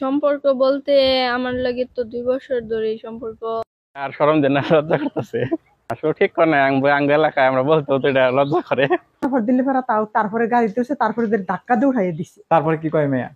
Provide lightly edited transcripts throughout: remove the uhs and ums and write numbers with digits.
সম্পর্ক বলতে আমার লাগে তো 2 বছর ধরেই সম্পর্ক। আর শরম দেন না, লজ্জা করতেছে। আসলে ঠিক করে না, আঙ্গ এলাকায় আমরা বলতে তো এটা লজ্জা করে। তারপর দিলে ফেরা তাও, তারপরে গাড়িতে উঠছে, তারপরে ওদের ধাক্কা দিয়ে উঠাইয়ে দিছে। তারপরে কি কয় মেয়া?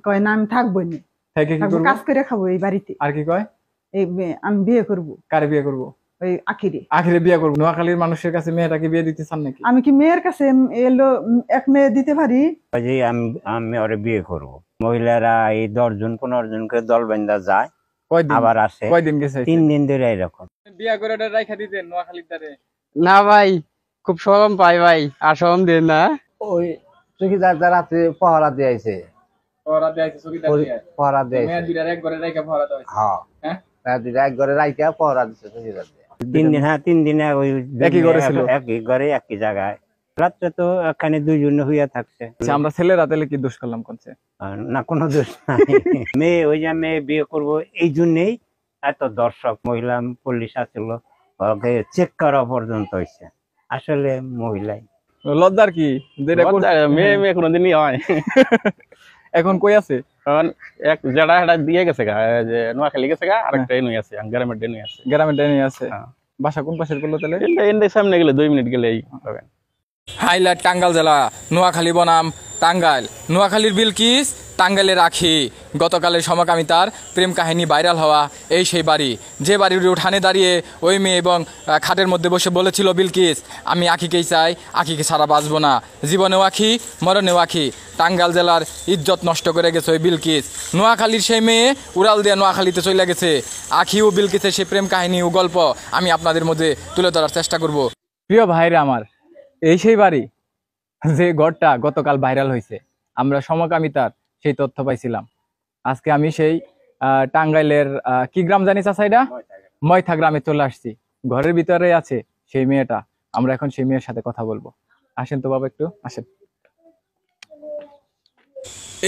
কয় না আমি থাকবো না, থেকে কি করবো? কাজ করে খাবো এই বাড়িতে। আর কি কয়? আমি বিয়ে করবো। কারে বিয়ে করবো? ওই আখিরে। আখিরে বিয়ে করবো? নোয়াখালীর মানুষের কাছে মেয়েটাকে বিয়ে দিতে চান নাকি? আমি কি মেয়ের কাছে এলো এক মেয়ে দিতে পারি? আমি ওরে বিয়ে করব। মহিলারা এই 10 জন 15 জন করে দল বান্ধা যায়, কয়দিন আবার আসে। কয়দিন গেছে? 3 দিন ধরে এরকম। বিয়ে করে রাইখা দিতেন নোয়াখালীর দ্বারে? না ভাই, খুব শরম পাই ভাই, আর শরম দেন না। ওই চৌকিদার রাতে পহরা দিয়ে আইছে। পহরা দিয়ে আইছে? চৌকিদার দিয়ে পহরা দিয়ে মেয়ে দুইটার এক ঘরে রাইখা পহরা দেওয়া হইছে? হ্যাঁ, মেয়ে দুইটা এক ঘরে রাইখা পহরা দিছে চৌকিদার দিয়ে। 3 দিন, হ্যাঁ 3 দিনে ওই একই ঘরে ছিল? একই ঘরে একই জায়গায়। রাত্রে তো এখানে 2 জন হইয়া থাকছে। আমরা ছেলেরা তাহলে কি দোষ করলাম কোনছে? না, কোনো দোষ নাই। মেয়ে ওই যে মেয়ে বিয়ে করব এই জন্যই এত দর্শক মহিলা পুলিশ আসছিল, ওকে চেক করা পর্যন্ত হয়েছে। আসলে মহিলাই লজ্জার কি? মেয়ে মেয়ে কোনোদিনই হয়। এখন কই আছে? কারণ এক জেডা দিয়ে গেছে গা, যে নোয়াখালী গেছে গা, আরেকটা এনুই আছে, গ্রামের ডেনুই আছে। গ্রামের ডেনে আছে? হ্যাঁ। বাসা কোন পাশের বললো তাহলে? এন্ডে সামনে গেলে 2 মিনিট গেলেই পাবেন। হাইলাইট টাঙ্গাইল জেলা, নোয়াখালী বনাম টাঙ্গাইল। নোয়াখালীর বিলকিস, টাঙ্গাইলের আখি। গতকালের সমকামিতার প্রেম কাহিনী ভাইরাল হওয়া এই সেই বাড়ি, যে বাড়ির উঠানে দাঁড়িয়ে ওই মেয়ে এবং খাটের মধ্যে বসে বলেছিল বিলকিস, আমি আখিকেই চাই, আখিকে ছাড়া বাঁচবো না, জীবনেও আখি মরণেও আখি। টাঙ্গাইল জেলার ইজ্জত নষ্ট করে গেছে ওই বিলকিস। নোয়াখালীর সেই মেয়ে উড়াল দিয়ে নোয়াখালীতে চলে গেছে। আখি ও বিলকিসের সেই প্রেম কাহিনী ও গল্প আমি আপনাদের মধ্যে তুলে ধরার চেষ্টা করব। প্রিয় ভাইরা আমার, এই সেই বাড়ি যে ঘরটা গতকাল ভাইরাল হয়েছে। আমরা সমকামিতার সেই তথ্য পাইছিলাম। আজকে আমি সেই টাঙ্গাইলের কি গ্রাম জানি চাচা, এটা ময়থা গ্রামে চলে আসছি। ঘরের ভিতরে আছে সেই মেয়েটা। আমরা এখন সেই মেয়ের সাথে কথা বলবো। আসেন তো বাবা, একটু আসেন।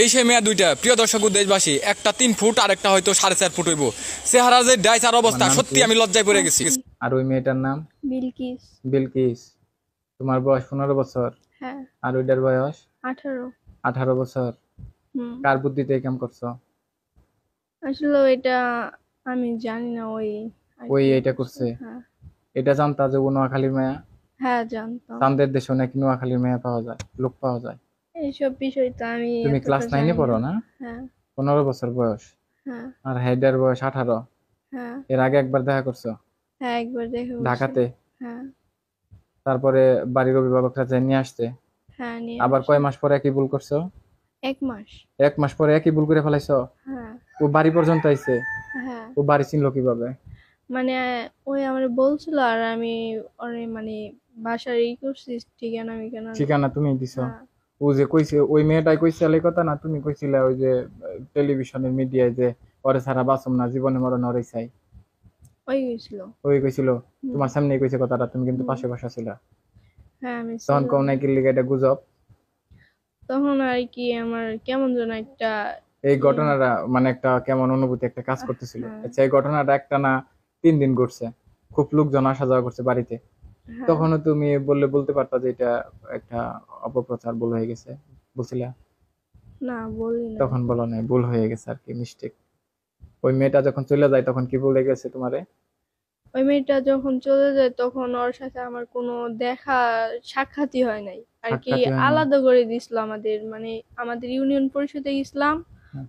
এই সেই মেয়া দুইটা, প্রিয় দর্শক ও দেশবাসী, একটা 3 ফুট আর একটা হয়তো 4.5 ফুট হইব। চেহারা যে ডাইসার অবস্থা, সত্যি আমি লজ্জায় পড়ে গেছি। আর ওই মেয়েটার নাম বিলকিস। বিলকিস। তোমার বয়স 15 বছর? হ্যাঁ। আর ওইটার বয়স 18 বছর। কার বুদ্ধিতে এই কাম করছো? আসলে এটা আমি জানি না, ওই এটা করছে? হ্যাঁ। এটা জানতা যে ও নোয়াখালীর মেয়া? হ্যাঁ জানতাম। চাঁদের দেশে নাকি নোয়াখালীর মেয়া পাওয়া যায়, লোক পাওয়া যায়। এইসব বিষয় তো আমি। তুমি ক্লাস 9-এ পড়ো না? হ্যাঁ। 15 বছর বয়স। হ্যাঁ। আর হেডের বয়স 18। হ্যাঁ। এর আগে একবার দেখা করছো? হ্যাঁ, একবার দেখা করছি। ঢাকাতে? হ্যাঁ। তারপরে বাড়ির অভিভাবকরা যে নিয়ে আসতে? হ্যাঁ, নিয়ে আবার কয় মাস পরে একই ভুল করছো? 1 মাস। 1 মাস পরে একই ভুল করে ফেলাইছো? হ্যাঁ। ও বাড়ি পর্যন্ত আইছে? হ্যাঁ। ও বাড়ি চিনলো কিভাবে? মানে ওই আমার বলছিল, আর আমি ওরে মানে বাসার করছি, ঠিকানা তুমি দিছো? হ্যাঁ। ও যে কইছে, ওই মেয়েটাই কইছে এই কথা না? তুমি কইছিলে ওই যে টেলিভিশনের মিডিয়ায় যে ওরে ছাড়া বাঁচম না, জীবনে মরণ ওরে চাই? ওই কইছিল? তোমার সামনে কইছে কথাটা? তুমি কিন্তু পাশে বসা ছিল। হ্যাঁ, আমি তখন কম নাই কি লিগে এটা গুজব? তখন আর কি আমার কেমন যেন একটা এই ঘটনাটা মানে একটা কেমন অনুভূতি একটা কাজ করতেছিল। আচ্ছা, এই ঘটনাটা একটা না 3 দিন ঘটছে, খুব লোকজন আসা যাওয়া করছে বাড়িতে। তখনও তুমি বলতে পারতা যে এটা একটা অপপ্রচার, ভুল হয়ে গেছে, বলছিলা? না, বলি না। তখন বলো না, ভুল হয়ে গেছে আর কি, মিস্টেক। ওই মেয়েটা যখন চলে যায় তখন কি বলে গেছে তোমারে? ওই মেয়েটা যখন চলে যায় তখন ওর সাথে আমার কোনো দেখা সাক্ষাৎই হয় নাই আর কি। আলাদা করে দিছিল আমাদের, মানে আমাদের ইউনিয়ন পরিষদে গেছিলাম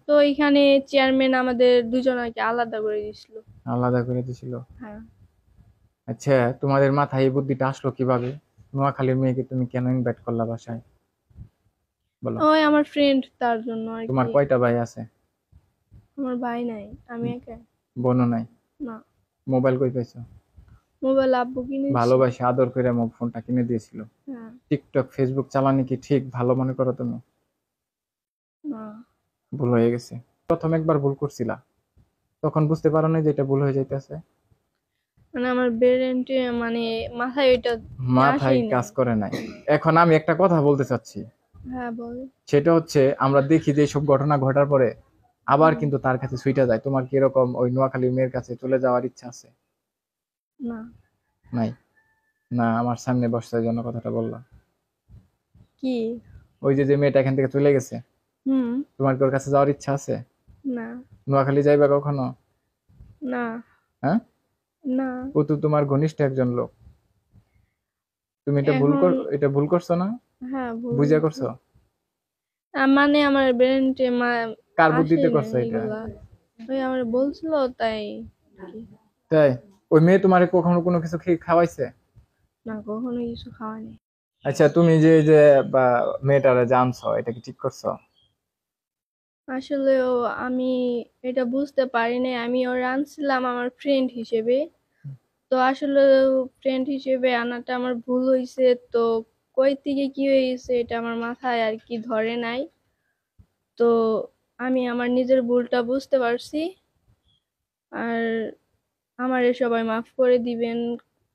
তো এখানে চেয়ারম্যান আমাদের দুজনকে আলাদা করে দিছিল। আলাদা করে দিছিল? হ্যাঁ। আচ্ছা, তোমাদের মাথায় এই বুদ্ধিটা আসলো কিভাবে? নোয়াখালীর মেয়েকে তুমি কেন ইনভাইট করলা বাসায়? বলো। ওই আমার ফ্রেন্ড, তার জন্য আর কি। তোমার কয়টা ভাই আছে? আমার ভাই নাই, আমি একাই। বোনও নাই? না। মোবাইল কই পাইছো? মোবাইল আব্বু কিনে ভালোবাসে আদর করে ফোনটা কিনে দিয়েছিল। হ্যাঁ। টিকটক ফেসবুক চালানি কি ঠিক ভালো মনে করো তুমি? না, ভুল হয়ে গেছে। প্রথম একবার ভুল করছিলা, তখন বুঝতে পারো না যে এটা ভুল হয়ে যাইতেছে? মানে আমার ব্রেনটে মানে মাথায় কাজ করে নাই। এখন আমি একটা কথা বলতে চাচ্ছি। হ্যাঁ, বল। সেটা হচ্ছে, আমরা দেখি যে সব ঘটনা ঘটার পরে আবার কিন্তু তার কাছে ছুটে যায়। তোমার কি এরকম ওই নোয়াখালীর মেয়ের কাছে চলে যাওয়ার ইচ্ছা আছে? না। নাই? না, আমার সামনে বসার জন্য কথাটা বললাম। কি? ওই যে মেয়েটা এখান থেকে চলে গেছে, তোমার কি ওর কাছে যাওয়ার ইচ্ছা আছে? না নোয়াখালী যাইবা কখনো? না হ্যাঁ, না ও তো তোমার ঘনিষ্ঠ একজন লোক। তুমি এটা এটা ভুল করছো না? হ্যাঁ বুঝা করছো? মানে আমার ব্রেনটে কার বুদ্ধিতে করছো এটা? ওই আমার বলছিল তাই। তাই? ওই মেয়ে তোমারে কখনো কোনো কিছু খাওয়াইছে? না, কখনো কিছু খাওয়ানি। আচ্ছা, তুমি যে মেয়েটারে জানছো, এটা কি ঠিক করছো? আসলেও আমি এটা বুঝতে পারিনি। আমি ওর আনছিলাম আমার ফ্রেন্ড হিসেবে। তো আসলে ফ্রেন্ড হিসেবে আনাটা আমার ভুল হয়েছে। তো কই থেকে কি হয়ে গেছে এটা আমার মাথায় আর কি ধরে নাই। তো আমি আমার নিজের ভুলটা বুঝতে পারছি। আর আমারে সবাই মাফ করে দিবেন।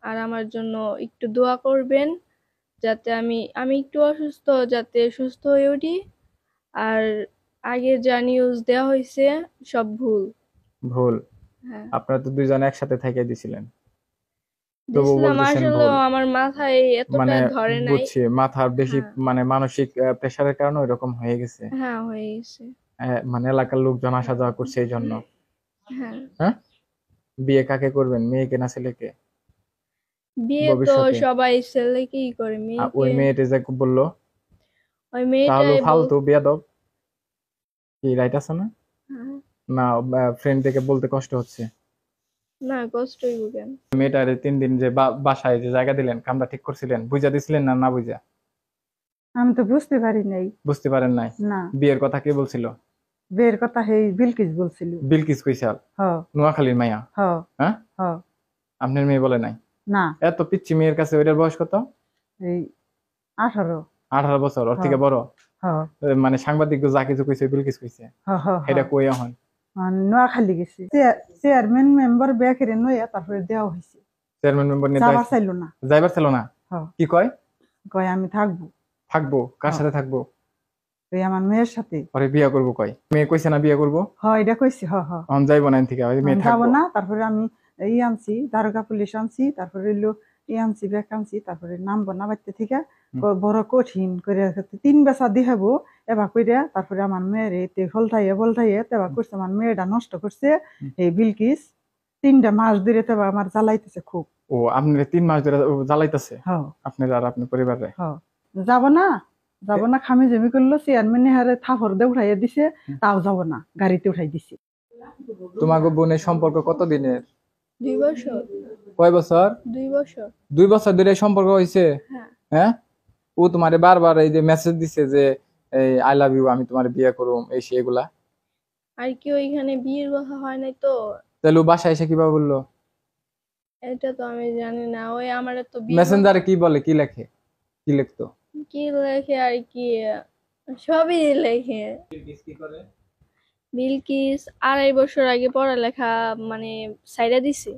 আর আমার জন্য একটু দোয়া করবেন যাতে আমি একটু অসুস্থ, যাতে সুস্থ হয়ে উঠি। আর আগে যা নিউজ দেওয়া হয়েছে সব ভুল। ভুল? হ্যাঁ, আপনারা তো দুইজন একসাথে থেকে দিছিলেন, তবু দিছিলাম। বলতেছেন আসলে ভুল। আমার মাথায় এতটা মানে ধরে নাই। বুঝছি, মাথার বেশি হ্যাঁ, মানে মানসিক প্রেসারের কারণে এরকম হয়ে গেছে। হ্যাঁ হয়ে গেছে। মানে এলাকার লোকজন আসা যাওয়া করছে এই জন্য। হ্যাঁ, হ্যাঁ, বিয়ে কাকে করবেন, মেয়েকে না ছেলেকে বিয়ে তো ভবিষ্যতে? সবাই ছেলেকেই করে, ওই মেয়েকে মেয়েটা যে বললো, ওই তাহলে মেয়েটাই ফালতু বেয়াদব, কি রাইট আছে না? হ্যাঁ, না, ফ্রেন্ড থেকে বলতে কষ্ট হচ্ছে? না কষ্টই কেন। মেয়েটার 3 দিন যে বাসায় যে জায়গা দিলেন, কামটা ঠিক করছিলেন? বুঝা দিছিলেন না না বুঝা? আমি তো বুঝতে পারি নাই। বুঝতে পারেন নাই? না, বিয়ের কথা কে বলছিল? বের কথা হেই বিলকিস বলছিল। বিলকিস কইসাল? হ নোয়াখালীর মাইয়া? হ হ্যাঁ, হ আপনার মেয়ে বলে নাই? না, এত পিচ্ছি মেয়ের কাছে ওইটার বয়স কত? এই 18। 18 বছর? ওর থেকে বড়? হ মানে সাংবাদিক যা কিছু কইছে বিলকিস কইছে, হ হ এটা কই এখন? নোয়াখালী গেছি, চেয়ারম্যান মেম্বার বেকেরে নইয়া তারপরে দেওয়া হয়েছে। চেয়ারম্যান মেম্বার নিয়ে যাবার চাইলো না। যাইবার ছিল না? হ্যাঁ। কি কয়? কয় আমি থাকবো। থাকবো? কার সাথে থাকবো? এই আমার মেয়ের সাথে। পরে বিয়া করবো কয়? মেয়ে কইছে না বিয়া করবো? এটা কইছি। এখন যাইবো না এখান থেকে, ওই মেয়ে যাবো থাকবো না। তারপরে আমি আনছি, দারোগা পুলিশ আনছি, তারপরে আনছি, ব্যাগ আনছি, তারপরে নামবো না বাড়িতে থেকে। বড় কঠিন করে 3 বেচা দিহাবো এবার কইরা। তারপরে আমার মেয়ের এতে বলটাইয়ে তেবা করছে, আমার মেয়েটা নষ্ট করছে এই বিলকিস। 3টা মাস ধরে তেবা আমার জ্বালাইতেছে খুব। ও, আপনার 3 মাস ধরে জ্বালাইতেছে হ্যাঁ আপনার আর আপনার পরিবারে? হ্যাঁ, যাবো না খামি জমি করলো। চেয়ারম্যান হারে থাপর দিয়ে উঠাইয়া দিছে, তাও যাবো না, গাড়িতে উঠাই দিছে। তোমাকে বোনের সম্পর্ক কত দিনের? 2 বছর। কয় বছর? 2 বছর। 2 বছর ধরে সম্পর্ক হয়েছে? হ্যাঁ, হ্যাঁ, ও তোমারে বারবার এই যে মেসেজ দিছে যে আই লাভ ইউ, আমি তোমার বিয়ে করুম, এই সেই এগুলা? আর কি ওইখানে বিয়ের কথা হয় নাই তো। তাহলে ও বাসায় এসে কিভাবে বললো? এটা তো আমি জানি না। ওই আমার তো বিয়ে মেসেঞ্জারে কি বলে, কি লেখে, কি লিখতো? কি লেখে আর কি, সবই লেখে। বিলকিস 2.5 বছর আগে পড়ালেখা মানে সাইডা দিছে।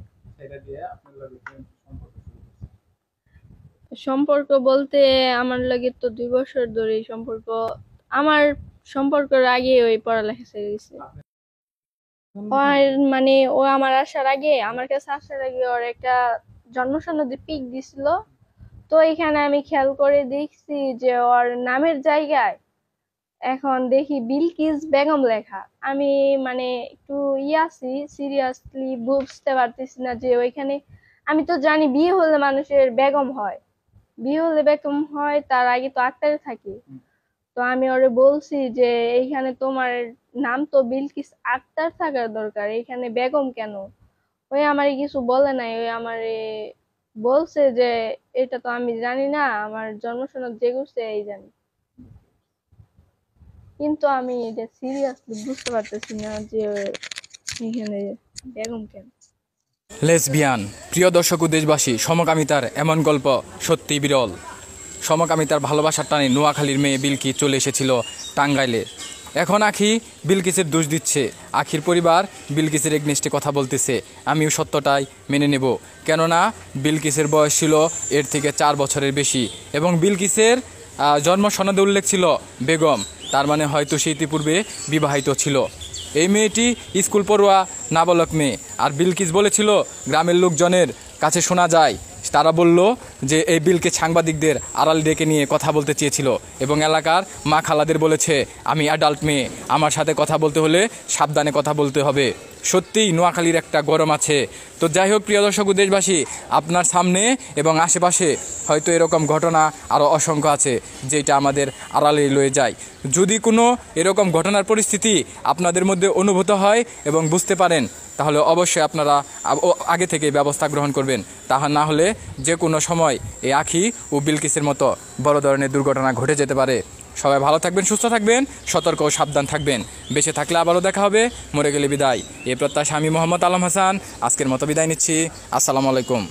সম্পর্ক বলতে আমার লাগে তো 2 বছর ধরে সম্পর্ক। আমার সম্পর্কের আগে ওই পড়ালেখা ছেড়ে দিছে। আর মানে ও আমার আসার আগে, আমার কাছে আসার আগে ওর একটা জন্মসনদে পিক দিছিল। তো এখানে আমি খেয়াল করে দেখছি যে ওর নামের জায়গায় এখন দেখি বিলকিস বেগম লেখা। আমি মানে একটু আছি, সিরিয়াসলি বুঝতে পারতেছি না যে ওইখানে। আমি তো জানি বিয়ে হলে মানুষের বেগম হয়, বিয়ে হলে বেগম হয়, তার আগে তো আক্তারে থাকে। তো আমি ওরে বলছি যে এইখানে তোমার নাম তো বিলকিস আক্তার থাকার দরকার, এইখানে বেগম কেন? ওই আমারে কিছু বলে নাই। ওই আমারে বলছে যে এটা তো আমি জানি না, আমার জন্মসনদ যে করছে এই জানি। কিন্তু আমি এটা সিরিয়াসলি বুঝতে পারতেছি না যে এখানে বেগম কেন। লেসবিয়ান। প্রিয় দর্শক ও দেশবাসী, সমকামিতার এমন গল্প সত্যি বিরল। সমকামিতার ভালোবাসার টানে নোয়াখালীর মেয়ে বিলকিস চলে এসেছিল টাঙ্গাইলে। এখন আখি বিলকিসের দোষ দিচ্ছে। আখির পরিবার বিলকিসের এগনেস্টে কথা বলতেছে। আমিও সত্যটাই মেনে নেব, কেননা বিলকিসের বয়স ছিল এর থেকে 4 বছরের বেশি এবং বিলকিসের জন্ম সনদে উল্লেখ ছিল বেগম। তার মানে হয়তো সে ইতিপূর্বে বিবাহিত ছিল। এই মেয়েটি স্কুল পড়ুয়া নাবালক মেয়ে। আর বিলকিস বলেছিল গ্রামের লোকজনের কাছে শোনা যায় তারা বলল যে এই বিলকে সাংবাদিকদের আড়াল ডেকে নিয়ে কথা বলতে চেয়েছিল এবং এলাকার মা খালাদের বলেছে আমি অ্যাডাল্ট মেয়ে, আমার সাথে কথা বলতে হলে সাবধানে কথা বলতে হবে। সত্যিই নোয়াখালীর একটা গরম আছে। তো যাই হোক প্রিয় দর্শক ও দেশবাসী, আপনার সামনে এবং আশেপাশে হয়তো এরকম ঘটনা আরও অসংখ্য আছে যেটা আমাদের আড়ালে লয়ে যায়। যদি কোনো এরকম ঘটনার পরিস্থিতি আপনাদের মধ্যে অনুভূত হয় এবং বুঝতে পারেন, তাহলে অবশ্যই আপনারা আগে থেকে ব্যবস্থা গ্রহণ করবেন। তাহা না হলে যে কোনো সময় এই আখি ও বিলকিসের মতো বড় ধরনের দুর্ঘটনা ঘটে যেতে পারে। সবাই ভালো থাকবেন, সুস্থ থাকবেন, সতর্ক ও সাবধান থাকবেন। বেঁচে থাকলে আবারও দেখা হবে, মরে গেলে বিদায়। এই প্রত্যাশা আমি মোহাম্মদ আলম হাসান আজকের মতো বিদায় নিচ্ছি। আসসালামু আলাইকুম।